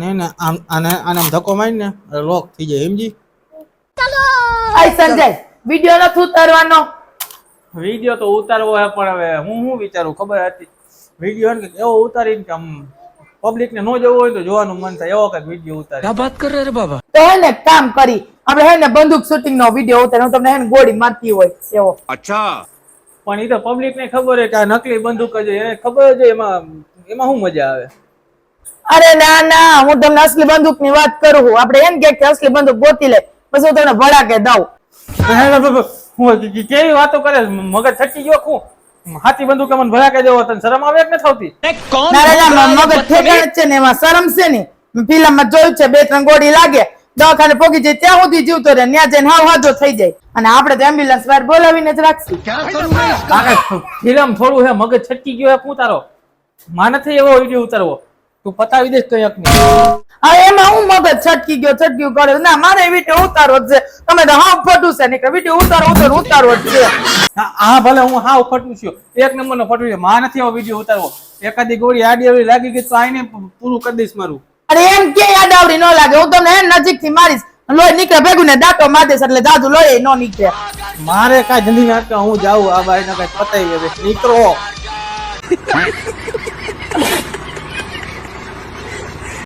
ને આમ આને ધક્કો મારીને લોક થઈ જાય સમજી. આય સંજય વિડિયો નથી ઉતારવાનો. વિડિયો તો ઉતારવો હે પણ હવે હું વિચારું ખબર હતી વિડિયો ને એવો ઉતારીને કે આમ પબ્લિક ને નો જોવો હોય તો જોવાનું મન થાય એવો કઈક વિડિયો ઉતારે. क्या बात कर रहे रे बाबा? તો હે ને કામ કરી આપણે હે ને બંદૂક શૂટિંગ નો વિડિયો ઉતાર હું તમને હે ને ગોળી મારતી હોય એવો. अच्छा પણ એ તો પબ્લિક ને ખબર હે કે આ નકલી બંદૂક જ એને ખબર જ એમાં શું મજા આવે. અરે ના ના હું તમને અસલી બંદૂક ની વાત કરું છું. આપણે એમ કે અસલી બંદૂક ગોતી લે પછી હું તમને ભડાકે દઉં. હું કેવી વાતો કરે મગજ છટકી ગયો હું હાથી બંદૂક મને ભડાકે દેવો તને શરમ આવે કે ન થતી. ના ના મગજ ઠેકાણ છે ને એમાં શરમ છે ને. ફિલ્મ માં જોયું છે 2-3 ગોળી લાગે દવાખાને પોગી જાય ત્યાં સુધી જીવતો રહે ત્યાં જઈને હાવ હાજો થઈ જાય અને આપણે તો એમ્બ્યુલન્સ બહાર બોલાવીને જ રાખશું. ફિલ્મ થોડું હે મગજ છટકી ગયો હે હું તારો માં નથી એવો વિડીયો ઉતારવો તું પતાવી દેશ કઈક નહીં. હા એમાં હું મગજ છટકી ગયો કરે ના મારે વિડીયો ઉતારવો જ છે. તમે તો હાવ ફટું છે ને કે વિડીયો ઉતારવો જ છે. હા ભલે હું હાવ ફટું છું એક નંબર નો ફટું છે માં નથી એવો વિડીયો ઉતારવો. એકાદી ગોળી આડી અવળી લાગી ગઈ તો આઈને પૂરું કરી દઈશ મારું. અરે એમ કે આડાવડી ન લાગે હું તમને નજીક થી મારીશ લોહી નીકળે ભેગું ને દાંતો માર દઈશ એટલે દાદુ લોહી ન નીકળે. મારે કાંઈ જલ્દી ના હું જાઉં આ બાઈ ને કઈ પતાવી નીકળો.